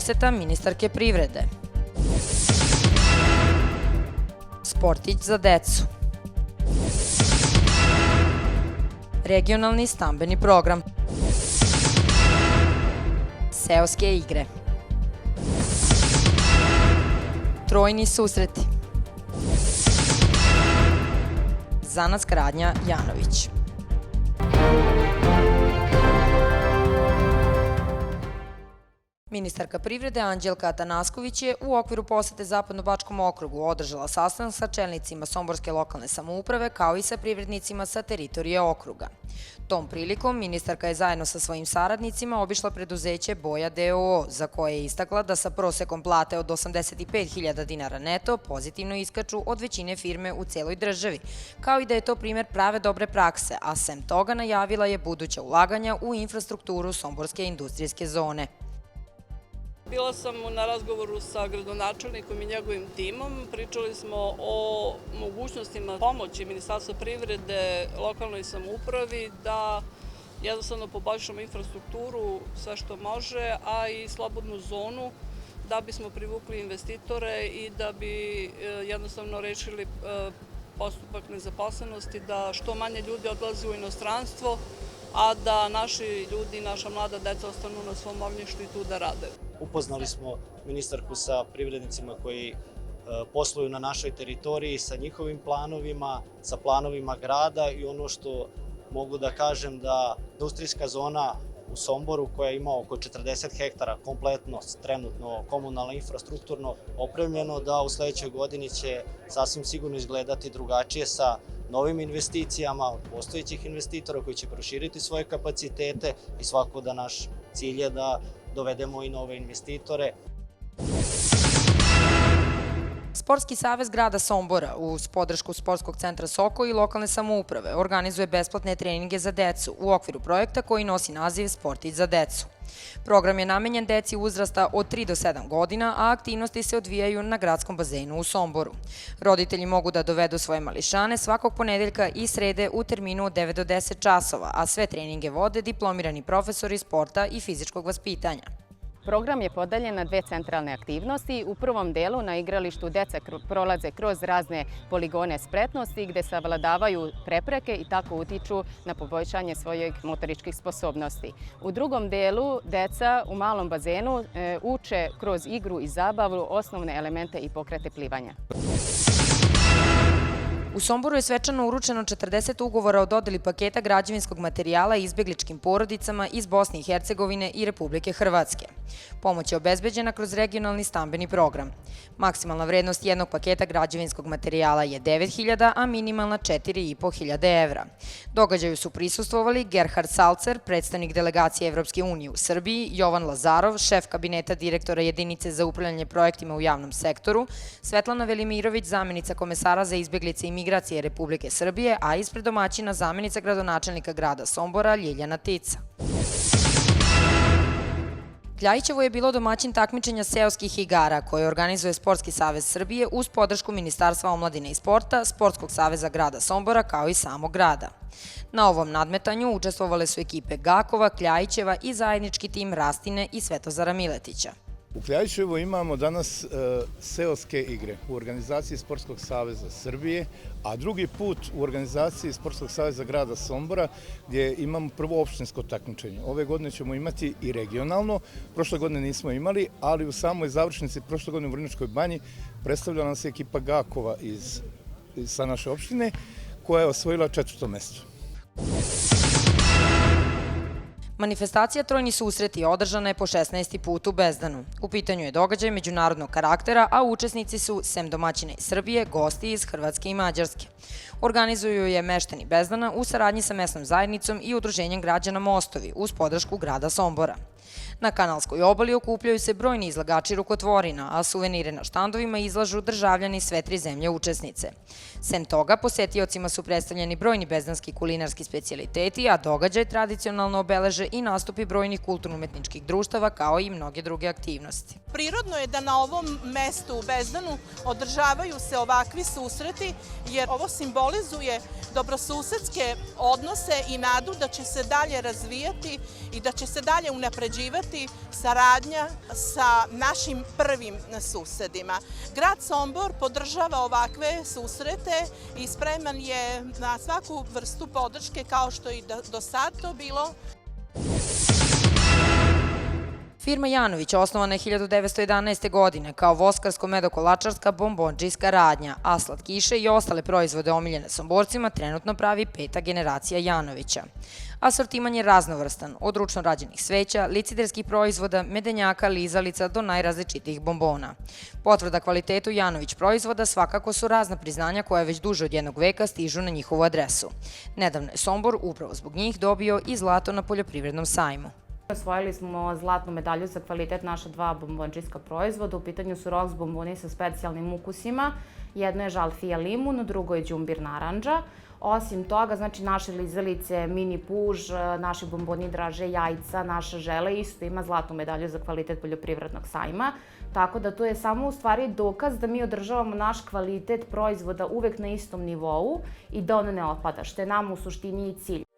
poseta ministarke privrede. Sportić za decu. Regionalni stambeni program. Seoske igre. Trojni susreti. Zanac gradnja Janović. Ministarka privrede Anđelka Atanasković je u okviru posete Zapadnobačkom okrugu održala sastanak sa čelnicima somborske lokalne samouprave kao i sa privrednicima sa teritorije okruga. Tom prilikom ministarka je zajedno sa svojim saradnicima obišla preduzeće Boja d.o.o. za koje je istakla da sa prosekom plate od 85.000 dinara neto pozitivno iskaču od većine firme u celoj državi, kao i da je to primer prave dobre prakse, a sem toga najavila je buduća ulaganja u infrastrukturu somborske industrijske zone. Bila sam na razgovoru sa gradonačelnikom i njegovim timom. Pričali smo o mogućnostima pomoći Ministarstva privrede lokalnoj samoupravi da jednostavno poboljšamo infrastrukturu, sve što može, a i slobodnu zonu da bismo privukli investitore i da bi jednostavno rešili postupak nezaposlenosti, da što manje ljudi odlazi u inostranstvo, a da naši ljudi, naša mlada deca ostanu na svom ognjištu i tu da rade. Upoznali smo ministarku sa privrednicima koji posluju na našoj teritoriji, sa njihovim planovima, sa planovima grada i ono što mogu da kažem da industrijska zona u Somboru koja ima oko 40 hektara kompletno, trenutno komunalno infrastrukturno opremljeno, da u sledećoj godini će sasvim sigurno izgledati drugačije sa novim investicijama od postojećih investitora koji će proširiti svoje kapacitete i svako da naš cilj je da dovedemo i nove investitore. Sportski savez grada Sombora uz podršku Sportskog centra Soko i lokalne samouprave organizuje besplatne treninge za decu u okviru projekta koji nosi naziv Sportić za decu. Program je namenjen deci uzrasta od 3 do 7 godina, a aktivnosti se odvijaju na gradskom bazenu u Somboru. Roditelji mogu da dovedu svoje mališane svakog ponedeljka i srede u terminu od 9 do 10 časova, a sve treninge vode diplomirani profesori sporta i fizičkog vaspitanja. Program je podeljen na dve centralne aktivnosti. U prvom delu na igralištu deca prolaze kroz razne poligone spretnosti gde savladavaju prepreke i tako utiču na poboljšanje svojih motoričkih sposobnosti. U drugom delu deca u malom bazenu uče kroz igru i zabavu osnovne elemente i pokrete plivanja. U Somboru je svečano uručeno 40 ugovora o dodeli paketa građevinskog materijala izbegličkim porodicama iz Bosne i Hercegovine i Republike Hrvatske. Pomoć je obezbeđena kroz regionalni stambeni program. Maksimalna vrednost jednog paketa građevinskog materijala je 9.000, a minimalna 4.500 evra. Događaju su prisustvovali Gerhard Salcer, predstavnik delegacije Evropske unije u Srbiji, Jovan Lazarov, šef kabineta direktora jedinice za upravljanje projektima u javnom sektoru, Svetlana Velimirović, zamenica komesara za izbeglice i migracije Republike Srbije, a ispred domaćina zamenica gradonačelnika grada Sombora Ljiljana Tica. Kljajićevo je bilo domaćin takmičenja seoskih igara koje organizuje Sportski savez Srbije uz podršku Ministarstva omladine i sporta, Sportskog saveza grada Sombora kao i samog grada. Na ovom nadmetanju učestvovale su ekipe Gakova, Kljajićeva i zajednički tim Rastine i Svetozara Miletića. U Kljajićevu imamo danas seoske igre u organizaciji Sportskog saveza Srbije, a drugi put u organizaciji Sportskog saveza grada Sombora gdje imamo prvo opštinsko takmičenje. Ove godine ćemo imati i regionalno, prošle godine nismo imali, ali u samoj završnici prošle godine u Vrnjačkoj banji predstavljala nas je ekipa Gakova sa naše opštine koja je osvojila 4. mesto. Manifestacija Trojni susreti održana je po 16. put u Bezdanu. U pitanju je događaj međunarodnog karaktera, a učesnici su, sem domaćina iz Srbije, gosti iz Hrvatske i Mađarske. Organizuju je meštani Bezdana u saradnji sa mesnom zajednicom i udruženjem građana Mostovi uz podršku grada Sombora. Na Kanalskoj obali okupljaju se brojni izlagači rukotvorina, a suvenire na štandovima izlažu državljani sve 3 zemlje učesnice. Sem toga, posetiocima su predstavljeni brojni bezdanski kulinarski specijaliteti, a događaj tradicionalno obeleže i nastupi brojnih kulturno-umetničkih društava kao i mnoge druge aktivnosti. Prirodno je da na ovom mestu u Bezdanu održavaju se ovakvi susreti, jer ovo simbolizuje dobrosusedske odnose i nadu da će se dalje razvijati i da će se dalje unapređivati unapređivati saradnja sa našim prvim susedima. Grad Sombor podržava ovakve susrete i spreman je na svaku vrstu podrške kao što i do sad to bilo. Firma Janović osnovana je 1911. godine kao voskarsko-medokolačarska bombondžijska radnja, a slatkiše i ostale proizvode omiljene Somborcima trenutno pravi peta generacija Janovića. Asortiman je raznovrstan, od ručno rađenih sveća, liciderskih proizvoda, medenjaka, lizalica do najrazličitijih bombona. Potvrda kvalitetu Janović proizvoda svakako su razna priznanja koja već duže od jednog veka stižu na njihovu adresu. Nedavno je Sombor upravo zbog njih dobio i zlato na poljoprivrednom sajmu. Osvojili smo zlatnu medalju za kvalitet naša dva bombondžijska proizvoda. U pitanju su Rox bomboni sa specijalnim ukusima. Jedno je žalfija limun, drugo je đumbir narandža. Osim toga, znači naše lizalice, mini puž, naši bomboni draže jajca, naša žele isto ima zlatnu medalju za kvalitet poljoprivrednog sajma. Tako da to je samo u stvari dokaz da mi održavamo naš kvalitet proizvoda uvek na istom nivou i da on ne opada, što je nam u suštini i cilj.